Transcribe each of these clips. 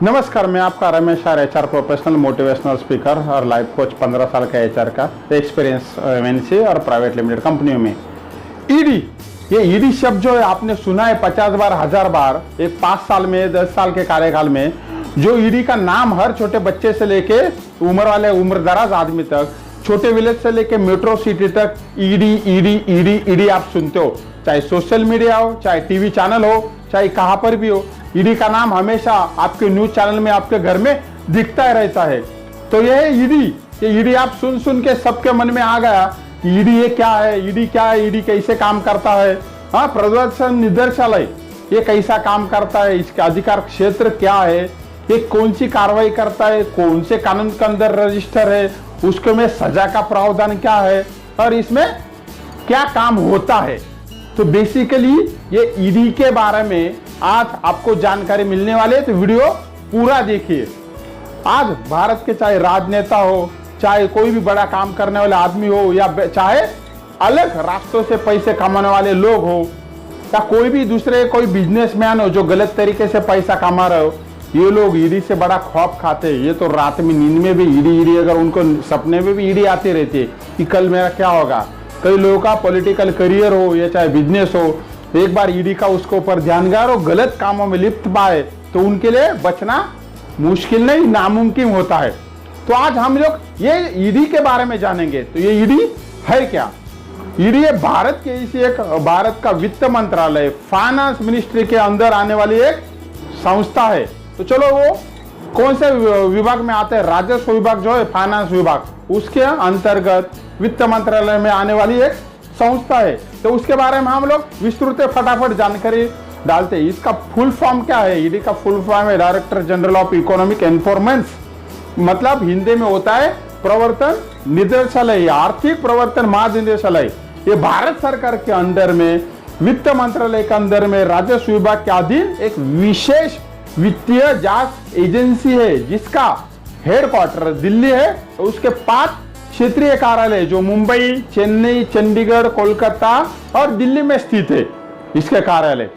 नमस्कार, मैं आपका Ramesh R HR professional motivational speaker और लाइफ कोच। 15 साल का एचआर का एक्सपीरियंस एमएनसी और प्राइवेट लिमिटेड कंपनियों में। ईडी, ये ईडी शब्द जो है आपने सुना है 50 बार 1000 बार। एक 5 साल में 10 साल के कार्यकाल में जो ईडी का नाम हर छोटे बच्चे से लेके उम्र दराज आदमी तक, छोटे विलेज से लेके मेट्रो सिटी तक ईडी ईडी ईडी ईडी आप सुनते हो। चाहे सोशल मीडिया हो, चाहे टीवी चैनल हो, चाहे कहां पर भी हो, ईडी का नाम हमेशा आपके न्यूज चैनल में, आपके घर में दिखता ही रहता है। तो यह है ईडी। ये ईडी आप सुन सुन के सबके मन में आ गया कि ईडी ये क्या है, ईडी क्या है, ईडी कैसे काम करता है। हाँ, प्रदर्शन निदेशालय ये कैसा काम करता है, इसके अधिकार क्षेत्र क्या है, ये कौन सी कार्रवाई करता है, कौन से कानून के अंदर रजिस्टर है, उसके में सजा का प्रावधान क्या है और इसमें क्या काम होता है। तो बेसिकली ये ईडी के बारे में आज आपको जानकारी मिलने वाली है, तो वीडियो पूरा देखिए। आज भारत के चाहे राजनेता हो, चाहे कोई भी बड़ा काम करने वाले आदमी हो, या चाहे अलग रास्तों से पैसे कमाने वाले लोग हो, या कोई भी दूसरे कोई बिजनेसमैन हो जो गलत तरीके से पैसा कमा रहे हो, ये लोग ईडी से बड़ा खौफ खाते हैं। ये तो रात में नींद में भी ईडी ईडी, अगर उनको सपने में भी ईडी आती रहती है कि कल मेरा क्या होगा। कई लोगों का पॉलिटिकल करियर हो या चाहे बिजनेस हो, एक बार ईडी का उसके ऊपर ध्यान गया और गलत कामों में लिप्त पाए तो उनके लिए बचना मुश्किल नहीं, नामुमकिन होता है। तो आज हम लोग ये ईडी के बारे में जानेंगे। तो ये ईडी है क्या? ईडी भारत के इसी एक भारत का वित्त मंत्रालय, फाइनेंस मिनिस्ट्री के अंदर आने वाली एक संस्था है। तो चलो वो कौन से विभाग में आते हैं? राजस्व विभाग जो है, फाइनेंस विभाग, उसके अंतर्गत वित्त मंत्रालय में आने वाली एक संस्था है। तो उसके बारे में हम लोग विस्तृत फटाफट जानकारी डालते हैं। इसका फुल फॉर्म क्या है? ईडी का फुल फॉर्म है डायरेक्टर जनरल ऑफ इकोनॉमिक इन्फॉर्मेंस। मतलब हिंदी में होता है प्रवर्तन निदेशालय, आर्थिक प्रवर्तन महानिदेशालय। ये भारत सरकार के अंदर में, वित्त मंत्रालय के अंदर में, राजस्व विभाग के अधीन एक विशेष वित्तीय जांच एजेंसी है जिसका हेडक्वार्टर दिल्ली है। तो उसके 5 क्षेत्रीय कार्यालय जो मुंबई, चेन्नई, चंडीगढ़, कोलकाता और दिल्ली में स्थित है इसके कार्यालय।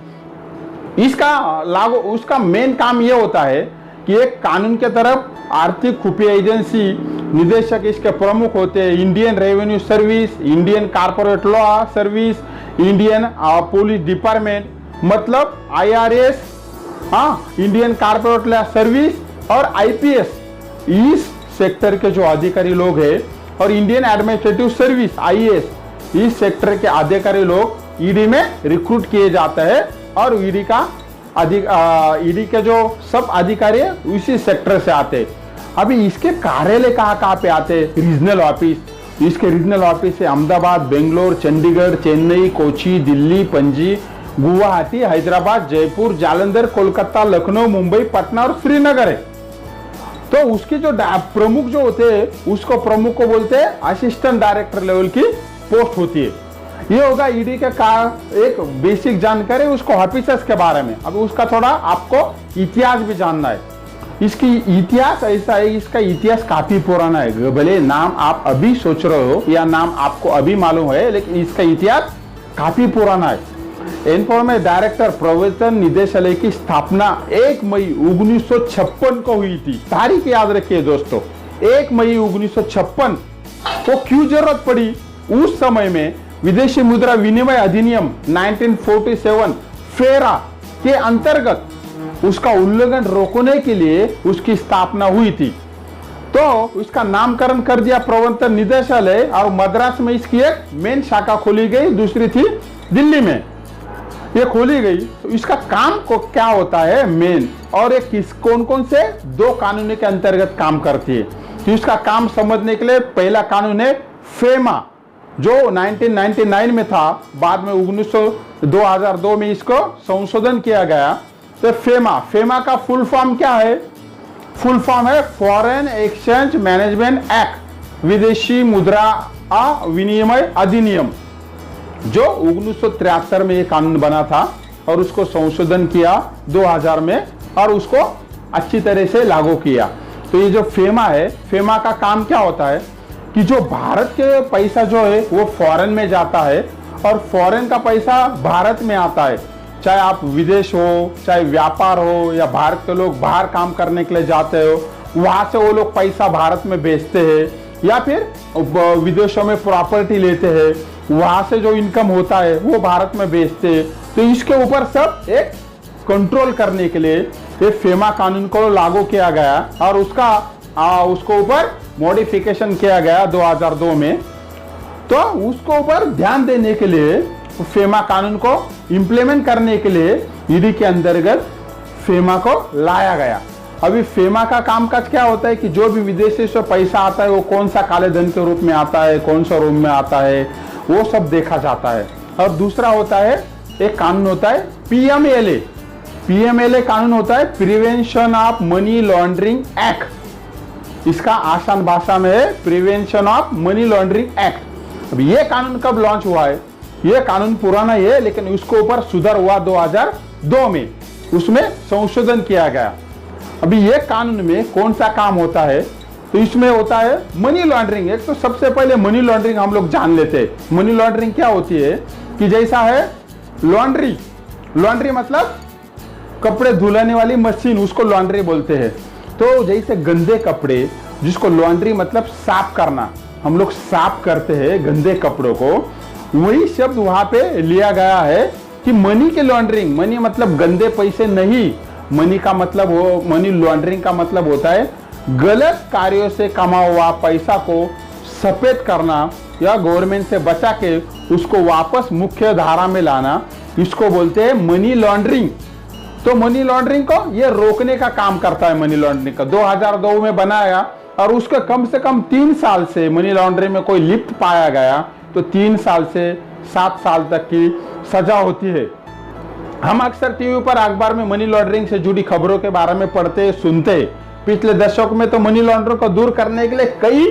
उसका मेन काम यह होता है कि एक कानून के तरफ आर्थिक खुफिया एजेंसी, निदेशक इसके प्रमुख होते हैं Indian revenue service, Indian corporate law service, Indian police department, मतलब IRS, Indian corporate law service और IPS, इस सेक्टर के जो अधिकारी लोग हैं, और इंडियन एडमिनिस्ट्रेटिव सर्विस IAS, इस सेक्टर के अधिकारी लोग ईडी में रिक्रूट किए जाते हैं। और ईडी के जो सब अधिकारी है उसी सेक्टर से आते हैं। अभी इसके कार्यालय कहाँ पे आते हैं? Regional office. इसके रीजनल ऑफिस है अहमदाबाद, बेंगलोर, चंडीगढ़, चेन्नई, कोची, दिल्ली, पणजी, गुवाहाटी, हैदराबाद, जयपुर, जालंधर, कोलकाता, लखनऊ, मुंबई, पटना और श्रीनगर है। तो उसके जो प्रमुख जो होते हैं उसको प्रमुख को बोलते हैं असिस्टेंट डायरेक्टर लेवल की पोस्ट होती है। ये होगा ईडी का एक बेसिक जानकारी उसको ऑफिसर्स के बारे में। अब उसका थोड़ा आपको इतिहास भी जानना है। इसकी इतिहास ऐसा है, इसका इतिहास काफी पुराना है। भले नाम आप अभी सोच रहे हो या नाम आपको अभी मालूम है, लेकिन इसका इतिहास काफी पुराना है। इन्फॉर्मेशन डायरेक्टर प्रवर्तन निदेशालय की स्थापना 1 मई 1956 को हुई थी। तारीख याद रखिए दोस्तों, 1 मई 1956 को क्यों जरूरत पड़ी? उस समय में विदेशी मुद्रा विनिमय अधिनियम 1947 फेरा के अंतर्गत उसका उल्लंघन रोकने के लिए उसकी स्थापना हुई थी। तो उसका नामकरण कर दिया प्रवर्तन निदेशालय, और मद्रास में इसकी एक मेन शाखा खोली गई, दूसरी थी दिल्ली में ये खोली गई। तो इसका काम को क्या होता है मेन, और ये किस कौन से 2 कानून के अंतर्गत काम करती है। तो इसका काम समझने के लिए पहला कानून है फेमा, जो 1999 में था, बाद में 2002 में इसको संशोधन किया गया। तो फेमा का फुल फॉर्म क्या है? फुल फॉर्म है फॉरेन एक्सचेंज मैनेजमेंट एक्ट, विदेशी मुद्रा विनिमय अधिनियम, जो 1973 में ये कानून बना था और उसको संशोधन किया 2000 में और उसको अच्छी तरह से लागू किया। तो ये जो फेमा है, फेमा का काम क्या होता है कि जो भारत के पैसा जो है वो फॉरेन में जाता है और फॉरेन का पैसा भारत में आता है। चाहे आप विदेश हो, चाहे व्यापार हो, या भारत के लोग बाहर काम करने के लिए जाते हो, वहां से वो लोग पैसा भारत में भेजते हैं, या फिर विदेशों में प्रॉपर्टी लेते हैं, वहां से जो इनकम होता है वो भारत में भेजते हैं। तो इसके ऊपर सब एक कंट्रोल करने के लिए ये फेमा कानून को लागू किया गया और उसको ऊपर मॉडिफिकेशन किया गया 2002 में। तो उसको ऊपर ध्यान देने के लिए फेमा कानून को इंप्लीमेंट करने के लिए ईडी के अंतर्गत फेमा को लाया गया। अभी फेमा का कामकाज क्या होता है कि जो भी विदेशी से पैसा आता है वो कौन सा काले धन के रूप में आता है, कौन सा रूप में आता है, वो सब देखा जाता है। और दूसरा होता है, एक कानून होता है पीएमएलए। पीएमएलए कानून होता है prevention of money laundering act. इसका आसान भाषा में है prevention of money laundering act. अब ये कानून कब लॉन्च हुआ है? ये कानून पुराना ही है, लेकिन उसके ऊपर सुधार हुआ 2002 में, उसमें संशोधन किया गया। अभी ये कानून में कौन सा काम होता है? तो इसमें होता है मनी लॉन्ड्रिंग। एक तो सबसे पहले मनी लॉन्ड्रिंग हम लोग जान लेते हैं। मनी लॉन्ड्रिंग क्या होती है कि जैसा है लॉन्ड्री, लॉन्ड्री मतलब कपड़े धुलाने वाली मशीन, उसको लॉन्ड्री बोलते हैं। तो जैसे गंदे कपड़े, जिसको लॉन्ड्री मतलब साफ करना, हम लोग साफ करते हैं गंदे कपड़ों को, वही शब्द वहां पे लिया गया है कि मनी की लॉन्ड्रिंग। मनी मतलब गंदे पैसे नहीं, मनी का मतलब वो, मनी लॉन्ड्रिंग का मतलब होता है गलत कार्यों से कमा हुआ पैसा को सफेद करना या गवर्नमेंट से बचा के उसको वापस मुख्य धारा में लाना, इसको बोलते हैं मनी लॉन्ड्रिंग। तो मनी लॉन्ड्रिंग को ये रोकने का काम करता है। मनी लॉन्ड्रिंग का 2002 में बनाया और उसके कम से कम 3 साल से मनी लॉन्ड्रिंग में कोई लिप्त पाया गया तो 3 साल से 7 साल तक की सजा होती है। हम अक्सर टीवी पर, अखबार में मनी लॉन्ड्रिंग से जुड़ी खबरों के बारे में पढ़ते सुनते। पिछले दशक में तो मनी लॉन्ड्रिंग को दूर करने के लिए कई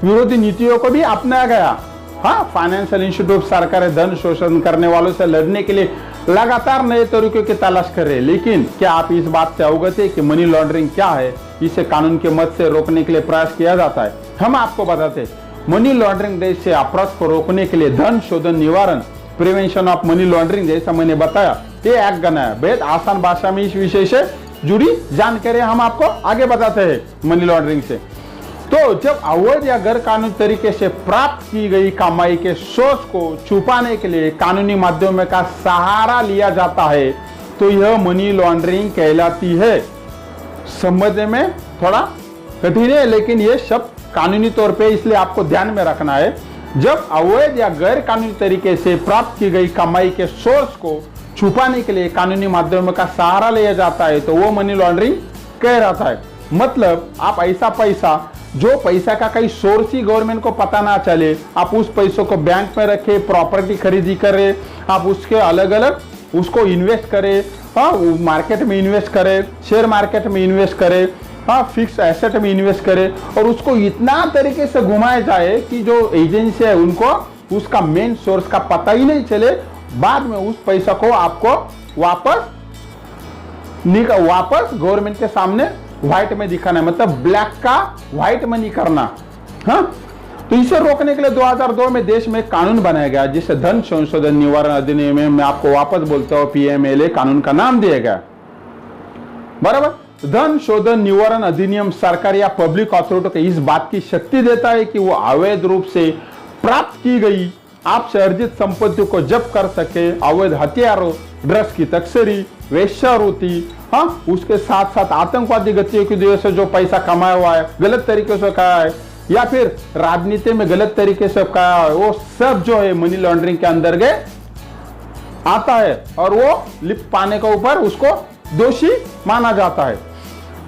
विरोधी नीतियों को भी अपनाया गया। हाँ, फाइनेंशियल इंस्टीट्यूट सरकार धन शोषण करने वालों से लड़ने के लिए लगातार नए तरीकों की तलाश कर रहे हैं। लेकिन क्या आप इस बात से अवगत है कि मनी लॉन्ड्रिंग क्या है? इसे कानून के मद से रोकने के लिए प्रयास किया जाता है। हम आपको बताते हैं, मनी लॉन्ड्रिंग देश से अपराध को रोकने के लिए धन शोधन निवारण, प्रिवेंशन ऑफ मनी लॉन्ड्रिंग, जैसा मैंने बताया, ये एक्ट बनाया। बेहद आसान भाषा में इस विषय से जुड़ी जानकारी हम आपको आगे बताते हैं मनी लॉन्ड्रिंग से। तो जब अवैध या गैर कानूनी तरीके से प्राप्त की गई कमाई के सोर्स को छुपाने के लिए कानूनी माध्यमों का सहारा लिया जाता है तो यह मनी लॉन्ड्रिंग कहलाती है। समझने में थोड़ा कठिन है, लेकिन यह शब्द कानूनी तौर पे इसलिए आपको ध्यान में रखना है। जब अवैध या गैर कानूनी तरीके से प्राप्त की गई कमाई के सोर्स को छुपाने के लिए कानूनी माध्यमों का सहारा लिया जाता है तो वो मनी लॉन्ड्रिंग कहलाता है। मतलब आप ऐसा पैसा, जो पैसा का कई सोर्स ही गवर्नमेंट को पता ना चले, आप उस पैसों को बैंक में रखे, प्रॉपर्टी खरीदी करे, आप उसके अलग अलग उसको इन्वेस्ट करे, हाँ, मार्केट में इन्वेस्ट करे, शेयर मार्केट में इन्वेस्ट करे, हाँ, फिक्स एसेट में इन्वेस्ट करे, और उसको इतना तरीके से घुमाया जाए कि जो एजेंसी है उनको उसका मेन सोर्स का पता ही नहीं चले। बाद में उस पैसा को आपको वापस गवर्नमेंट के सामने व्हाइट में दिखाना है, मतलब ब्लैक का व्हाइट मनी करना। हाँ, तो इसे रोकने के लिए 2002 में देश में कानून बनाया गया जिसे धन संशोधन निवारण अधिनियम में, मैं आपको वापस बोलता हूं, पीएमएलए कानून का नाम दिया गया। बराबर। धन शोधन निवारण अधिनियम सरकार या पब्लिक अथॉरिटी को इस बात की शक्ति देता है कि वो अवैध रूप से प्राप्त की गई आपसे अर्जित संपत्ति को जब्त कर सके। अवैध हथियारों, ड्रग्स की तस्करी, वेश्यावृत्ति, हाँ, उसके साथ साथ आतंकवादी गतिविधियों से जो पैसा कमाया हुआ है, गलत तरीके से कमाया है, या फिर राजनीति में गलत तरीके से कमाया है, वो सब जो है मनी लॉन्ड्रिंग के अंतर्गत आता है और वो लिप्त पाने के ऊपर उसको दोषी माना जाता है।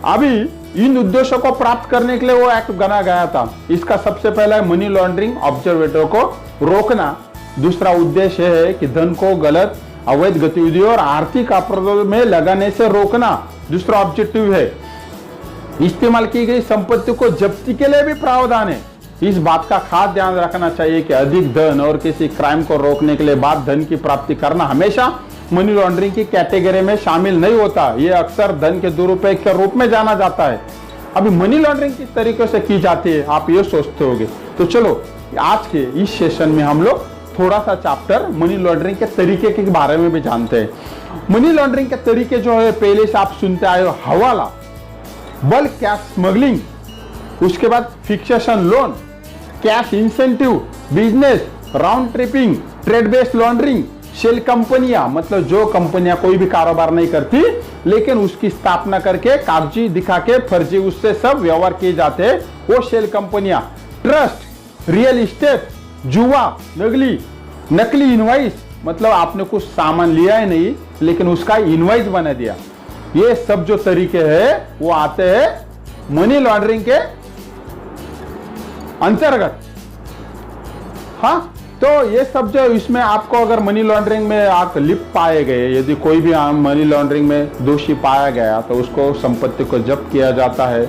अभी इन उद्देश्यों को प्राप्त करने के लिए वो एक्ट बना गया था। इसका सबसे पहला मनी लॉन्ड्रिंग ऑब्जर्वेटर को रोकना। दूसरा उद्देश्य है कि धन को गलत अवैध गतिविधियों और आर्थिक अपराधों में लगाने से रोकना। दूसरा ऑब्जेक्टिव है इस्तेमाल की गई संपत्ति को जब्ती के लिए भी प्रावधान है। इस बात का खास ध्यान रखना चाहिए कि अधिक धन और किसी क्राइम को रोकने के लिए बाद धन की प्राप्ति करना हमेशा मनी लॉन्ड्रिंग की कैटेगरी में शामिल नहीं होता। यह अक्सर धन के दुरुपयोग के रूप में जाना जाता है। अभी मनी लॉन्ड्रिंग किस तरीके से की जाती है आप ये सोचते होंगे। तो चलो आज के इस सेशन में हम लोग थोड़ा सा चैप्टर मनी लॉन्ड्रिंग के तरीके के बारे में भी जानते हैं। मनी लॉन्ड्रिंग के तरीके जो है, पहले से आप सुनते आए हो, हवाला, बल्क कैश स्मगलिंग, उसके बाद fixation loan, cash incentive, business, round tripping, trade based laundering, shell कंपनियां, मतलब जो कंपनियां कोई भी कारोबार नहीं करती लेकिन उसकी स्थापना करके कागजी दिखा के फर्जी उससे सब व्यवहार किए जाते हैं, वो शेल कंपनियां, ट्रस्ट, रियल इस्टेट, जुआ, नकली इनवाइस, मतलब आपने कुछ सामान लिया है नहीं लेकिन उसका इनवाइस बना दिया, ये सब जो तरीके हैं वो आते हैं मनी लॉन्ड्रिंग के अंतर्गत। हाँ, तो ये सब जो इसमें आपको अगर मनी लॉन्ड्रिंग में आप लिप्त पाए गए, यदि कोई भी मनी लॉन्ड्रिंग में दोषी पाया गया तो उसको संपत्ति को जब्त किया जाता है,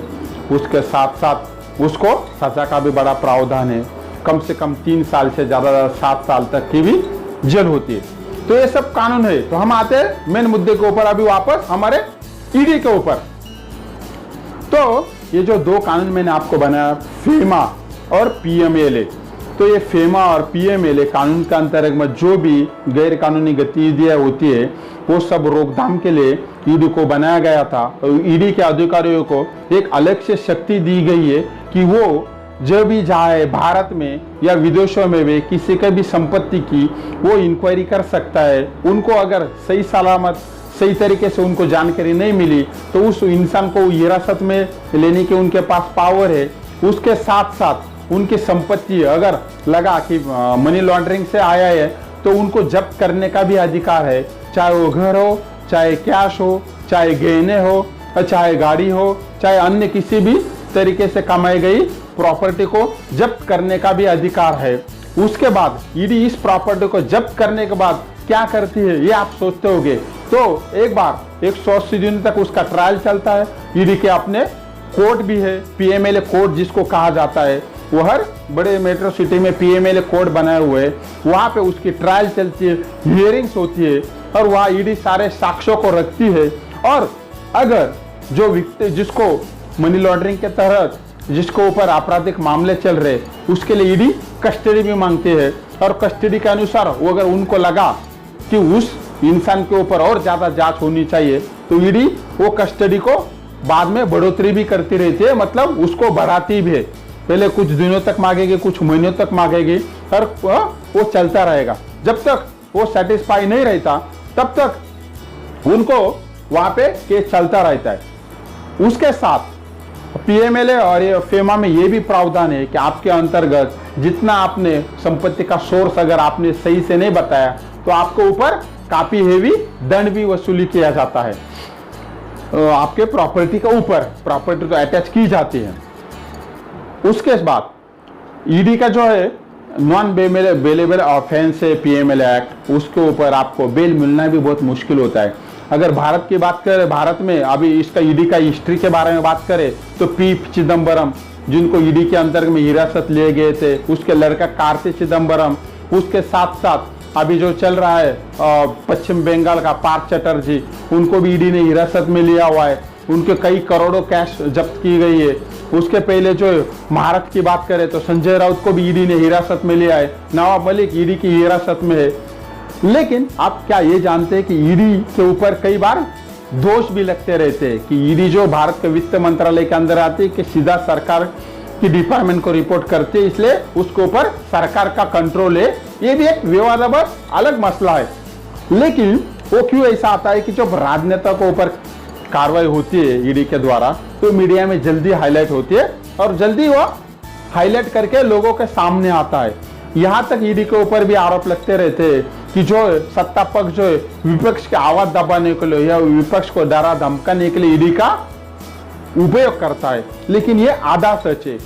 उसके साथ साथ उसको सजा का भी बड़ा प्रावधान है, कम से कम 3 साल से ज्यादा 7 साल तक की भी जेल होती है। तो ये सब कानून है। तो हम आते हैं मेन मुद्दे के ऊपर अभी वापस, हमारे ईडी के ऊपर। तो ये जो 2 कानून मैंने आपको बनाया, फेमा और पीएमएलए, तो ये फेमा और पीएमएलए कानून के अंतर्गत जो भी गैर कानूनी गतिविधियां होती है वो सब रोकथाम के लिए ईडी को बनाया गया था। ईडी के अधिकारियों को एक अलग से शक्ति दी गई है कि वो जब भी जाए भारत में या विदेशों में भी किसी का भी संपत्ति की वो इंक्वायरी कर सकता है। उनको अगर सही सलामत सही तरीके से उनको जानकारी नहीं मिली तो उस इंसान को हिरासत में लेने के उनके पास पावर है। उसके साथ साथ उनकी संपत्ति अगर लगा कि मनी लॉन्ड्रिंग से आया है तो उनको जब्त करने का भी अधिकार है, चाहे वो घर हो, चाहे कैश हो, चाहे गहने हो, चाहे गाड़ी हो, चाहे अन्य किसी भी तरीके से कमाई गई प्रॉपर्टी को जब्त करने का भी अधिकार है। उसके बाद ईडी इस प्रॉपर्टी को जब्त करने के बाद क्या करती है ये आप सोचते होंगे। तो एक बार 180 दिन तक उसका ट्रायल चलता है। ईडी के अपने कोर्ट भी है, पीएमएलए कोर्ट जिसको कहा जाता है, वो हर बड़े मेट्रो सिटी में पीएमएलए कोर्ट बनाए हुए हैं। वहां पे उसकी ट्रायल चलती है, हियरिंग्स होती है और वहां ईडी सारे साक्ष्यों को रखती है। और अगर जो व्यक्ति जिसको मनी लॉन्ड्रिंग के तहत जिसको ऊपर आपराधिक मामले चल रहे उसके लिए ईडी कस्टडी भी मांगती है और कस्टडी के अनुसार वो अगर उनको लगा कि उस इंसान के ऊपर और ज्यादा जांच होनी चाहिए तो ईडी वो कस्टडी को बाद में बढ़ोतरी भी करती रहती है, मतलब उसको बढ़ाती भी है। पहले कुछ दिनों तक मांगेगी, कुछ महीनों तक मांगेगी और वो चलता रहेगा। जब तक वो सेटिस्फाई नहीं रहता तब तक उनको वहां पे केस चलता रहता है। उसके साथ पीएमएलए और ये फेमा में ये भी प्रावधान है कि आपके अंतर्गत जितना आपने संपत्ति का सोर्स अगर आपने सही से नहीं बताया तो आपको ऊपर काफी हेवी दंड भी वसूली किया जाता है। आपके प्रॉपर्टी के ऊपर प्रॉपर्टी को अटैच की जाती है। उसके बाद ईडी का जो है नॉन बेलेबल ऑफेंस है पीएमएलए एक्ट, उसके ऊपर आपको बेल मिलना भी बहुत मुश्किल होता है। अगर भारत की बात करें, भारत में अभी इसका ईडी का हिस्ट्री के बारे में बात करें तो पी चिदम्बरम जिनको ईडी के अंतर्गत में हिरासत लिए गए थे, उसके लड़का कार्ति चिदम्बरम, उसके साथ साथ अभी जो चल रहा है पश्चिम बंगाल का पार्थ चटर्जी, उनको भी ईडी ने हिरासत में लिया हुआ है। उनके कई करोड़ों कैश जब्त की गई है। उसके पहले जो महाराष्ट्र की बात करें तो संजय राउत को भी ईडी ने हिरासत में लिया है। नवाब मलिक ईडी की हिरासत में है। लेकिन आप क्या ये जानते हैं कि ईडी के ऊपर कई बार दोष भी लगते रहते हैं कि ईडी जो भारत के वित्त मंत्रालय के अंदर आती है कि सीधा सरकार की डिपार्टमेंट को रिपोर्ट करती है, इसलिए उसके ऊपर सरकार का कंट्रोल है। ये भी एक विवादास्पद अलग मसला है। लेकिन वो क्यों ऐसा आता है कि जब राजनेता के ऊपर कार्रवाई होती है ईडी के द्वारा तो मीडिया में जल्दी हाईलाइट होती है और जल्दी वो हाईलाइट करके लोगों के सामने आता है। यहाँ तक ईडी के ऊपर भी आरोप लगते रहते हैं कि जो सत्ता पक्ष जो विपक्ष की आवाज दबाने के लिए या विपक्ष को डरा धमकाने के लिए ईडी का उपयोग करता है। लेकिन ये आधा सच है।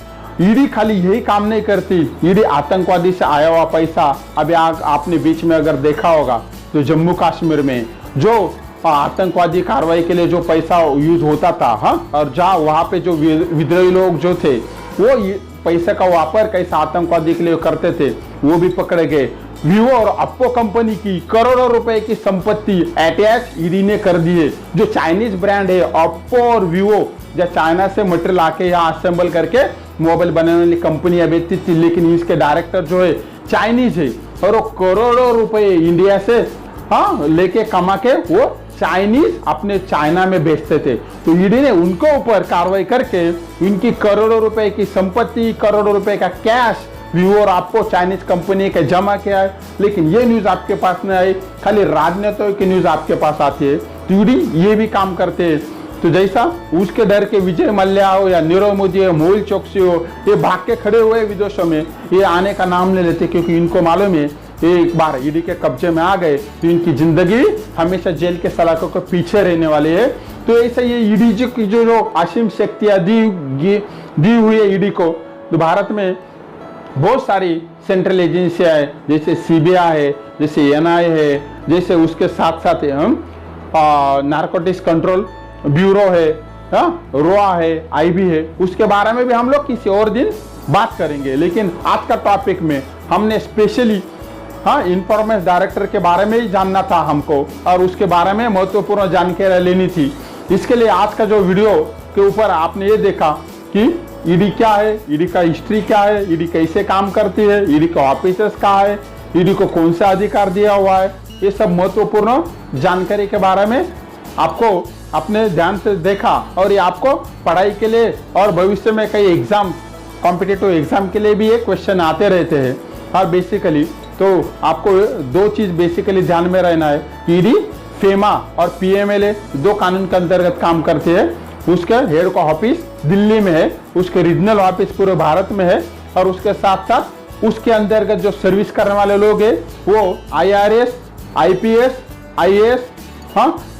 ईडी खाली यही काम नहीं करती, ईडी आतंकवादी से आया हुआ पैसा, अभी आपने बीच में अगर देखा होगा तो जम्मू कश्मीर में जो आतंकवादी कार्रवाई के लिए जो पैसा यूज होता था, हाँ, और जहाँ वहां पे जो विद्रोही लोग जो थे वो पैसे का वापर कैसे आतंकवादी के लिए करते थे वो भी पकड़े गए। वीवो और अप्पो कंपनी की करोड़ों रुपए की संपत्ति अटैच ईडी ने कर दी है। जो चाइनीज ब्रांड है अप्पो और वीवो, जो चाइना से मटेरियल आके यहाँ असेंबल करके मोबाइल बनाने वाली कंपनियां बेचती थी, लेकिन इसके डायरेक्टर जो है चाइनीज है। और वो करोड़ों रुपए इंडिया से हाँ लेके कमा के वो चाइनीज अपने चाइना में बेचते थे। तो ईडी ने उनको ऊपर कार्रवाई करके उनकी करोड़ों रुपए की संपत्ति, करोड़ों रुपए का कैश व्यूअर आपको चाइनीज कंपनी के जमा किया है। लेकिन ये न्यूज आपके पास नहीं आई, खाली राजनेताओं की न्यूज आपके पास आती है। तो ईडी ये भी काम करते हैं। तो जैसा उसके डर के विजय मल्ल्या हो या नीरव मोदी हो, मेहुल चोकसी हो, ये भाग के खड़े हुए विदेशों में, ये आने का नाम नहीं लेते क्योंकि इनको मालूम है एक बार ईडी के कब्जे में आ गए तो इनकी जिंदगी हमेशा जेल के सलाखों के पीछे रहने वाली है। तो ऐसा ये ईडी की जो असीम शक्तियां दी हुई है ईडी को, तो भारत में बहुत सारी सेंट्रल एजेंसियां है, जैसे सीबीआई है, जैसे एनआई है, जैसे उसके साथ साथ नारकोटिक्स कंट्रोल ब्यूरो है, रोआ है, आईबी है। उसके बारे में भी हम लोग किसी और दिन बात करेंगे। लेकिन आज का टॉपिक में हमने स्पेशली इंफॉर्मेशन डायरेक्टर के बारे में ही जानना था हमको, और उसके बारे में महत्वपूर्ण जानकारी लेनी थी। इसके लिए आज का जो वीडियो के ऊपर आपने ये देखा कि ईडी क्या है, ईडी का हिस्ट्री क्या है, ईडी कैसे काम करती है, ईडी का ऑफिसर्स कहाँ है, ईडी को कौन सा अधिकार दिया हुआ है, ये सब महत्वपूर्ण जानकारी के बारे में आपको अपने ध्यान से देखा। और ये आपको पढ़ाई के लिए और भविष्य में कई एग्जाम, कॉम्पिटिटिव एग्जाम के लिए भी ये क्वेश्चन आते रहते हैं। और बेसिकली तो आपको दो चीज बेसिकली ध्यान में रहना है। ईडी, फेमा और पीएमएलए दो कानून के अंतर्गत काम करते हैं। उसके हेड का ऑफिस दिल्ली में है, उसके रीजनल ऑफिस पूरे भारत में है, और उसके साथ साथ उसके अंतर्गत जो सर्विस करने वाले लोग हैं वो आईआरएस, आईपीएस, आईएएस,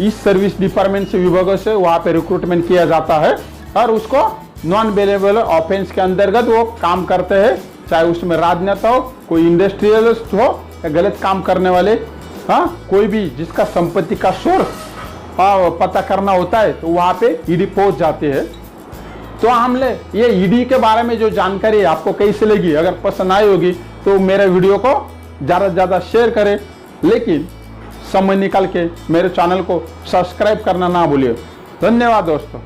इस सर्विस डिपार्टमेंट से विभागों से वहां पे रिक्रूटमेंट किया जाता है। और उसको नॉन बेलेबल ऑफेंस के अंतर्गत वो काम करते हैं, चाहे उसमें राजनेता हो, कोई इंडस्ट्रियलिस्ट हो या गलत काम करने वाले, कोई भी जिसका संपत्ति का सोर्स पता करना होता है तो वहां पे ईडी पहुंच जाते हैं। तो हमने ये ईडी के बारे में जो जानकारी आपको कैसे लगी, अगर पसंद आई होगी तो मेरे वीडियो को ज़्यादा से ज़्यादा शेयर करें, लेकिन समय निकाल के मेरे चैनल को सब्सक्राइब करना ना भूलिए। धन्यवाद दोस्तों।